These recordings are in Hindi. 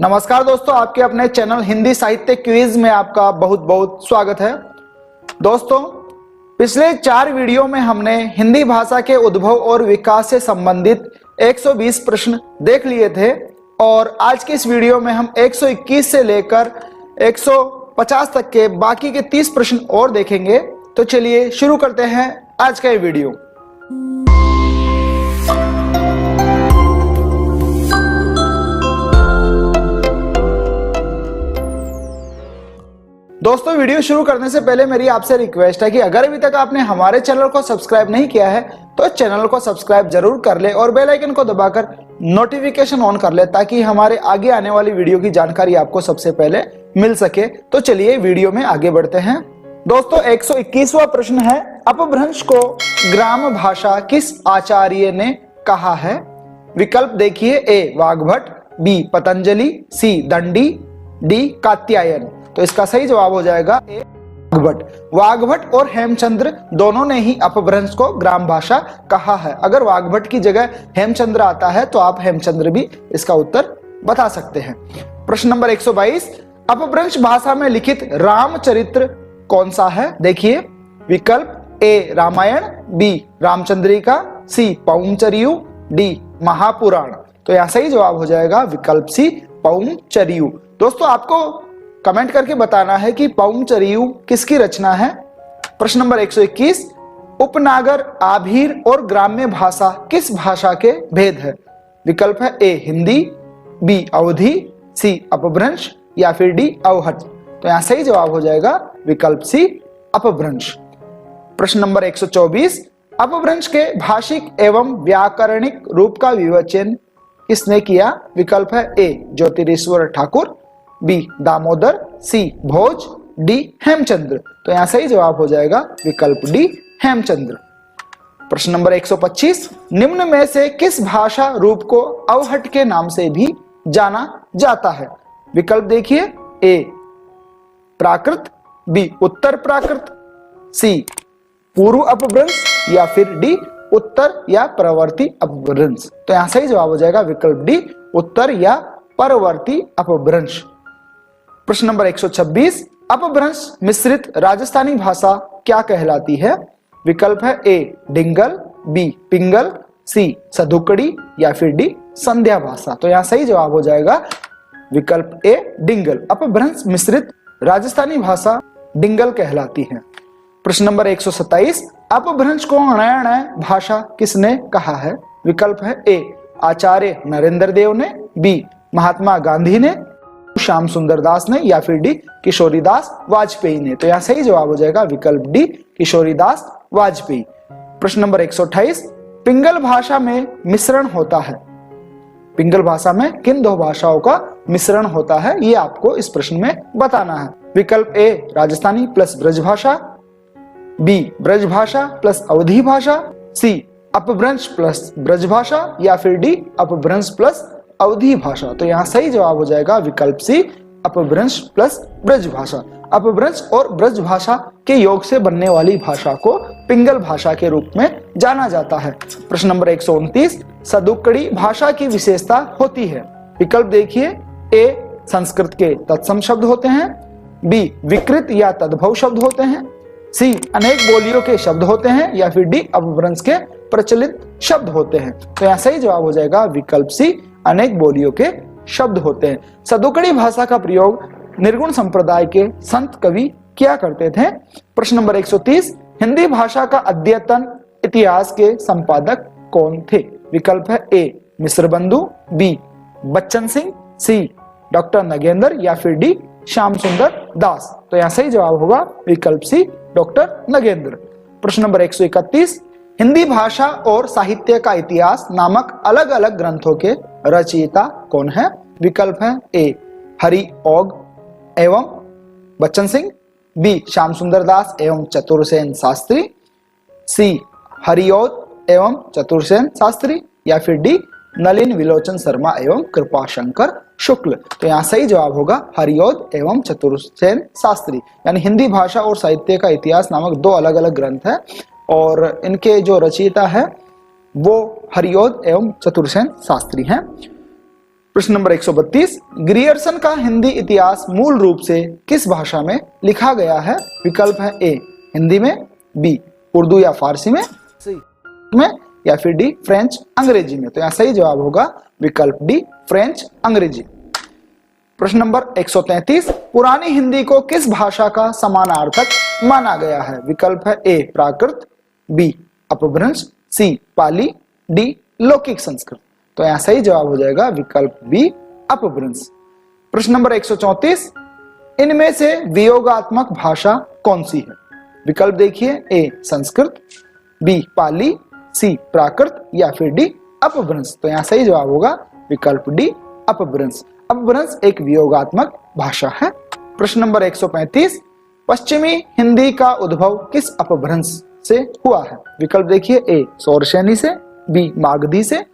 नमस्कार दोस्तों, आपके अपने चैनल हिंदी साहित्य क्विज में आपका बहुत बहुत स्वागत है। दोस्तों, पिछले 4 वीडियो में हमने हिंदी भाषा के उद्भव और विकास से संबंधित 120 प्रश्न देख लिए थे और आज के इस वीडियो में हम 121 से लेकर 150 तक के बाकी के 30 प्रश्न और देखेंगे। तो चलिए शुरू करते हैं आज का ये वीडियो। दोस्तों, वीडियो शुरू करने से पहले मेरी आपसे रिक्वेस्ट है कि अगर अभी तक आपने हमारे चैनल को सब्सक्राइब नहीं किया है तो चैनल को सब्सक्राइब जरूर कर ले और बेल आइकन को दबाकर नोटिफिकेशन ऑन कर ले ताकि हमारे आगे आने वाली वीडियो की जानकारी आपको सबसे पहले मिल सके। तो चलिए वीडियो में आगे बढ़ते हैं। दोस्तों, 121वां प्रश्न है, अपभ्रंश को ग्राम भाषा किस आचार्य ने कहा है? विकल्प देखिए, ए वाग्भट, बी पतंजलि, सी दंडी, डी कात्यायन। तो इसका सही जवाब हो जाएगा ए वाग्भट। वाग्भट और हेमचंद्र दोनों ने ही अपभ्रंश को ग्राम भाषा कहा है। अगर वाग्भट की जगह हेमचंद्र आता है तो आप हेमचंद्र भी इसका उत्तर बता सकते हैं। प्रश्न नंबर 122, अपभ्रंश भाषा में लिखित रामचरित्र कौन सा है? देखिए, विकल्प ए रामायण, बी रामचंद्रिका, सी पौमचरियु, डी महापुराण। तो यहां सही जवाब हो जाएगा विकल्प सी पौमचरियु। दोस्तों, आपको कमेंट करके बताना है कि पौमचरियु किसकी रचना है। प्रश्न नंबर 121, उपनागर, आभीर और ग्राम्य भाषा किस भाषा के भेद है? विकल्प है ए हिंदी, बी अवधी, सी अपभ्रंश या फिर डी अवहट। तो यहां सही जवाब हो जाएगा विकल्प सी अपभ्रंश। प्रश्न नंबर 124, अपभ्रंश के भाषिक एवं व्याकरणिक रूप का विवेचन किसने किया? विकल्प है ए ज्योतिरीश्वर ठाकुर, बी दामोदर, सी भोज, डी हेमचंद्र। तो यहां सही जवाब हो जाएगा विकल्प डी हेमचंद्र। प्रश्न नंबर 125, निम्न में से किस भाषा रूप को अवहट के नाम से भी जाना जाता है? विकल्प देखिए, ए प्राकृत, बी उत्तर प्राकृत, सी पूर्व अपभ्रंश या फिर डी उत्तर या परवर्ती अपभ्रंश। तो यहां सही जवाब हो जाएगा विकल्प डी उत्तर या परवर्ती अपभ्रंश। प्रश्न नंबर 126, अपभ्रंश मिश्रित राजस्थानी भाषा क्या कहलाती है? विकल्प है ए डिंगल, बी पिंगल, सी सधुकड़ी या फिर डी संध्या भाषा। तो यहां सही जवाब हो जाएगा विकल्प ए डिंगल। अपभ्रंश मिश्रित राजस्थानी भाषा डिंगल कहलाती है। प्रश्न नंबर 127, अपभ्रंश को नया नया भाषा किसने कहा है? विकल्प है ए आचार्य नरेंद्र देव ने, बी महात्मा गांधी ने, श्याम सुंदर दास ने या फिर डी किशोरीदास वाजपेयी ने। तो यहां सही जवाब हो जाएगा विकल्प डी किशोरीदास वाजपेयी। प्रश्न नंबर 128, पिंगल भाषा में मिश्रण होता है। पिंगल भाषा में किन दो भाषाओं का मिश्रण होता है, ये आपको इस प्रश्न में बताना है। विकल्प A Rajasthani plus Brajbhasha, B Brajbhasha plus Awadhi भाषा, सी अपभ्रंश प्लस ब्रजभाषा या फिर डी अपभ्रंश प्लस अवधी भाषा। तो यहां सही जवाब हो जाएगा विकल्प सी अपभ्रंश प्लस ब्रजभाषा। अपभ्रंश और ब्रजभाषा के योग से बनने वाली भाषा को पिंगल भाषा के रूप में जाना जाता है। प्रश्न नंबर 129, सधुकड़ी भाषा की विशेषता होती है। विकल्प देखिए, ए संस्कृत के तत्सम शब्द होते हैं, बी विकृत या तद्भव शब्द होते हैं, सी अनेक बोलियों के शब्द होते हैं या फिर डी अपभ्रंश के प्रचलित शब्द होते हैं। तो यहाँ सही जवाब हो जाएगा विकल्प सी अनेक बोलियों के शब्द होते हैं। सधुकड़ी भाषा का प्रयोग निर्गुण संप्रदाय के संत कवि किया करते थे। प्रश्न नंबर 130, हिंदी भाषा का अद्यतन इतिहास के संपादक कौन थे? विकल्प है ए मिश्रबंधु, बी बच्चन सिंह, सी डॉक्टर नगेंद्र या फिर डी श्याम सुंदर दास। तो यहाँ सही जवाब होगा विकल्प सी डॉक्टर नगेंद्र। प्रश्न नंबर 131, हिंदी भाषा और साहित्य का इतिहास नामक अलग अलग ग्रंथों के रचयिता कौन है? विकल्प है ए हरि ओग एवं बच्चन सिंह, बी श्याम सुंदर दास एवं चतुरसेन शास्त्री, सी हरिओद एवं चतुरसेन शास्त्री या फिर डी नलिन विलोचन शर्मा एवं कृपाशंकर शुक्ल। तो यहाँ सही जवाब होगा हरिओद एवं चतुरसेन शास्त्री। यानी हिंदी भाषा और साहित्य का इतिहास नामक 2 अलग अलग ग्रंथ है और इनके जो रचयिता है वो हरिओद एवं चतुरसेन शास्त्री हैं। प्रश्न नंबर 132, ग्रियर्सन का हिंदी इतिहास मूल रूप से किस भाषा में लिखा गया है? विकल्प है ए हिंदी में, बी उर्दू या फारसी में, सी में, या फिर डी फ्रेंच अंग्रेजी में। तो यहाँ सही जवाब होगा विकल्प डी फ्रेंच अंग्रेजी। प्रश्न नंबर 133, पुरानी हिंदी को किस भाषा का समानार्थक माना गया है? विकल्प है ए प्राकृत, बी अपभ्रंश, सी पाली, डी लौकिक संस्कृत। तो यहाँ सही जवाब हो जाएगा विकल्प बी अपभ्रंश। प्रश्न नंबर 134, इनमें से वियोगात्मक भाषा कौन सी है? विकल्प देखिए, ए संस्कृत, बी पाली, सी प्राकृत, या फिर डी अपभ्रंश। तो यहाँ सही जवाब होगा विकल्प डी अपभ्रंश। अपभ्रंश एक वियोगात्मक भाषा है। प्रश्न नंबर 135, पश्चिमी हिंदी का उद्भव किस अपभ्रंश से हुआ है? विकल्प देखिए, ए शौरसेनी से, बी मागधी से,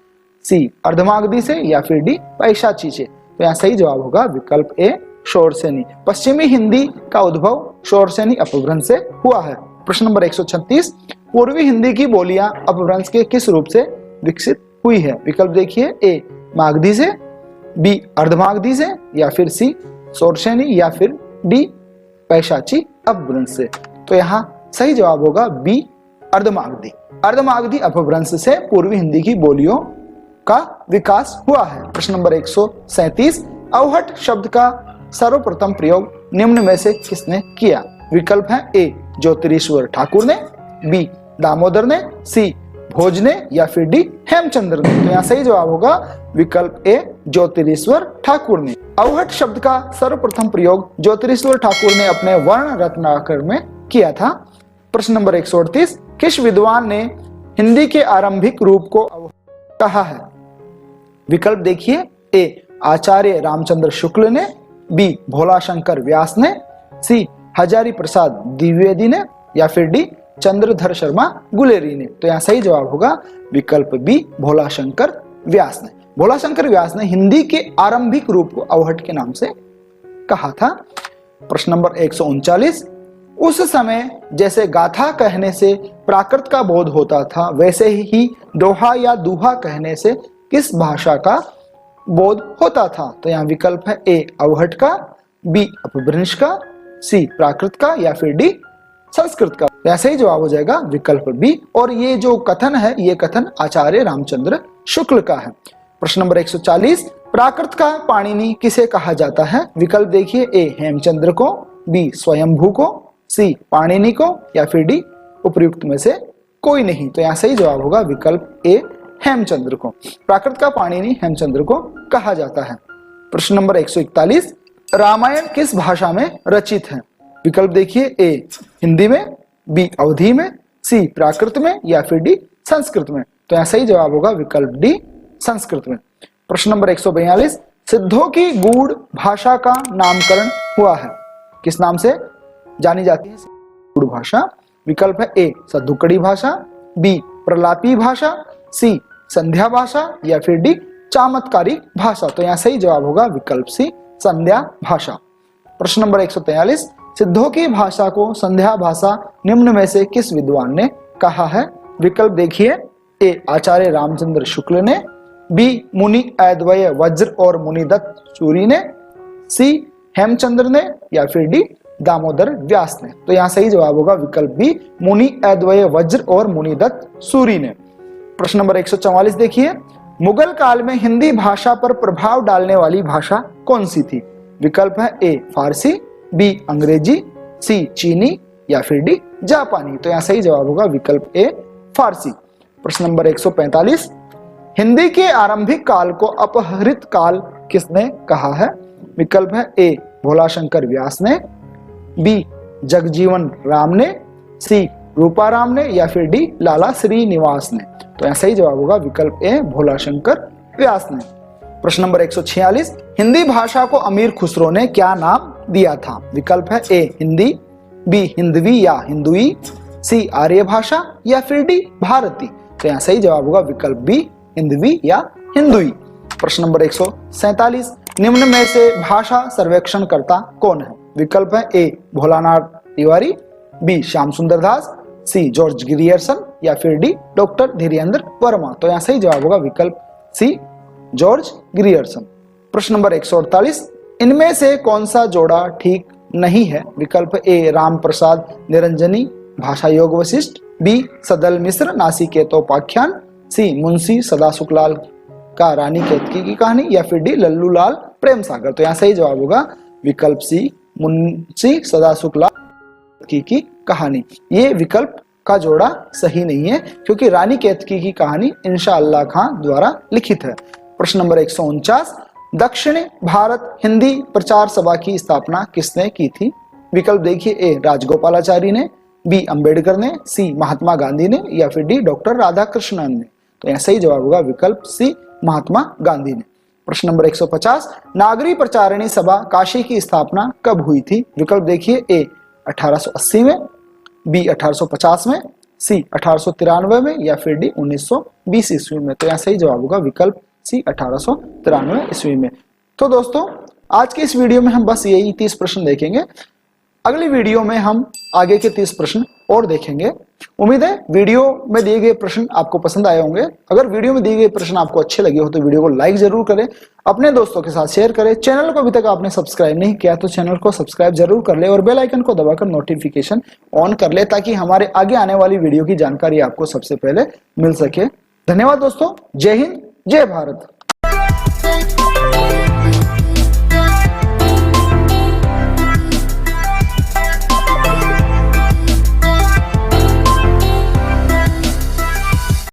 सी अर्धमागधी से, या फिर डी पैशाची से। तो यहाँ सही जवाब होगा विकल्प ए शौरसेनी। पश्चिमी हिंदी का उद्भव शौरसेनी अपभ्रंश से हुआ है। प्रश्न नंबर 136, पूर्वी हिंदी की बोलियां अपभ्रंश के किस रूप से विकसित हुई है? विकल्प देखिए, ए मागधी से, बी अर्धमागधी से, या फिर सी शौरसेनी, या फिर डी पैशाची अपभ्रंश से। तो यहाँ सही जवाब होगा बी अर्धमागधी। अर्धमागधी अपभ्रंश से पूर्वी हिंदी की बोलियों का विकास हुआ है। प्रश्न नंबर 137, अवहट शब्द का सर्वप्रथम प्रयोग निम्न में से किसने किया? विकल्प है ए ज्योतिरीश्वर ठाकुर ने, बी दामोदर ने, सी भोज ने, या फिर डी हेमचंद्र ने। तो यहाँ सही जवाब होगा विकल्प ए ज्योतिरीश्वर ठाकुर ने। अवहट शब्द का सर्वप्रथम प्रयोग ज्योतिरीश्वर ठाकुर ने अपने वर्ण रत्नाकर में किया था। प्रश्न नंबर 138, किस विद्वान ने हिंदी के आरंभिक रूप को कहा है? विकल्प देखिए, ए आचार्य रामचंद्र शुक्ल ने, बी भोला शंकर व्यास ने, सी हजारी प्रसाद द्विवेदी ने, या फिर डी चंद्रधर शर्मा गुलेरी ने। तो यहाँ सही जवाब होगा विकल्प बी भोला शंकर व्यास ने। भोला शंकर व्यास ने हिंदी के आरंभिक रूप को अवहट के नाम से कहा था। प्रश्न नंबर 139, उस समय जैसे गाथा कहने से प्राकृत का बोध होता था, वैसे ही दोहा या दूहा कहने से किस भाषा का बोध होता था? तो यहाँ विकल्प है ए अवहट का, बी अपभ्रंश का, सी प्राकृत का, या फिर डी संस्कृत का। ऐसे ही जवाब हो जाएगा विकल्प बी। और ये जो कथन है, ये कथन आचार्य रामचंद्र शुक्ल का है। प्रश्न नंबर 140, प्राकृत का पाणिनि किसे कहा जाता है? विकल्प देखिए, ए हेमचंद्र को, बी स्वयंभू को, सी पाणिनि को, या फिर डी उपर्युक्त में से कोई नहीं। तो यहाँ सही जवाब होगा विकल्प ए हेमचंद्र को। प्राकृत का पाणिनि हेमचंद्र को कहा जाता है। प्रश्न नंबर 141, रामायण किस भाषा में रचित है? विकल्प देखिए, ए हिंदी में, बी अवधी में, सी प्राकृत में, या फिर डी संस्कृत में। तो यहाँ सही जवाब होगा विकल्प डी संस्कृत में। प्रश्न नंबर 142, सिद्धों की गूढ़ भाषा का नामकरण हुआ है, किस नाम से जानी जाती है गूढ़ भाषा? विकल्प है ए सद्धुकड़ी भाषा, बी प्रलापी भाषा, सी संध्या भाषा, या फिर डी चमत्कारी भाषा। तो यहाँ सही जवाब होगा विकल्प सी संध्या भाषा। प्रश्न नंबर 143, सिद्धों की भाषा को संध्या भाषा निम्न में से किस विद्वान ने कहा है? विकल्प देखिए, ए आचार्य रामचंद्र शुक्ल ने, बी मुनि अद्वय वज्र और मुनिदत्त सूरी ने, सी हेमचंद्र ने, या फिर डी दामोदर व्यास ने। तो यहाँ सही जवाब होगा विकल्प बी मुनि अद्वय वज्र और मुनिदत्त सूरी ने। प्रश्न नंबर 144 देखिए, मुगल काल में हिंदी भाषा पर प्रभाव डालने वाली भाषा कौन सी थी? विकल्प है ए फारसी, बी अंग्रेजी, सी चीनी, या फिर डी जापानी। तो यहाँ सही जवाब होगा विकल्प ए फारसी। प्रश्न नंबर 145, हिंदी के आरंभिक काल को अपहृत काल किसने कहा है? विकल्प है ए भोला शंकर व्यास ने, बी जगजीवन राम ने, सी रूपाराम ने, या फिर डी लाला श्रीनिवास ने। तो यहाँ सही जवाब होगा विकल्प ए भोला शंकर व्यास ने। प्रश्न नंबर 146, हिंदी भाषा को अमीर खुसरो ने क्या नाम दिया था? विकल्प है ए हिंदी, बी हिंदवी या हिंदुई, सी आर्य भाषा, या फिर डी भारती। तो यहाँ सही जवाब होगा विकल्प बी हिंदवी या हिंदुई। प्रश्न नंबर 147, निम्न में से भाषा सर्वेक्षणकर्ता कौन है? विकल्प है ए भोलानाथ तिवारी, बी श्याम सुंदर दास, सी जॉर्ज ग्रियर्सन, या फिर डी डॉक्टर धीरेन्द्र वर्मा। तो यहाँ सही जवाब होगा विकल्प सी जॉर्ज ग्रियर्सन। प्रश्न नंबर 148, इनमें से कौन सा जोड़ा ठीक नहीं है? विकल्प ए राम प्रसाद निरंजनी भाषा योग वशिष्ठ, बी सदल मिश्र नासिकेतोपाख्यान, सी मुंशी सदा सुखलाल का रानी केतकी की कहानी, या फिर डी लल्लू लाल प्रेम सागर। तो यहाँ सही जवाब होगा विकल्प सी मुंशी सदा सुखलाल की कहानी। ये विकल्प का जोड़ा सही नहीं है क्योंकि रानी केतकी की कहानी इंशाअल्लाह खां द्वारा लिखित है। प्रश्न नंबर 149, दक्षिण भारत हिंदी प्रचार सभा की स्थापना किसने की थी? विकल्प देखिए, ए राजगोपालाचारी ने, बी अंबेडकर ने, सी महात्मा गांधी ने, या फिर डी डॉक्टर राधाकृष्णन ने। तो यहाँ सही जवाब होगा विकल्प सी महात्मा गांधी ने। प्रश्न नंबर 150, नागरी प्रचारिणी सभा काशी की स्थापना कब हुई थी? विकल्प देखिए, ए 1880 में, बी 1850 में, सी 1893 में, या फिर डी 1920 ईस्वी में। तो यहाँ सही जवाब होगा विकल्प सी 1893 ईस्वी में। तो दोस्तों आज के इस वीडियो में हम बस यही 30 प्रश्न देखेंगे। अगली वीडियो में हम आगे के 30 प्रश्न और देखेंगे। उम्मीद है वीडियो में दिए गए प्रश्न आपको पसंद आए होंगे। अगर वीडियो में दिए गए प्रश्न आपको अच्छे लगे हो तो वीडियो को लाइक जरूर करें, अपने दोस्तों के साथ शेयर करें। चैनल को अभी तक आपने सब्सक्राइब नहीं किया तो चैनल को सब्सक्राइब जरूर कर ले और बेल आइकन को दबाकर नोटिफिकेशन ऑन कर ले ताकि हमारे आगे आने वाली वीडियो की जानकारी आपको सबसे पहले मिल सके। धन्यवाद दोस्तों। जय हिंद, जय भारत।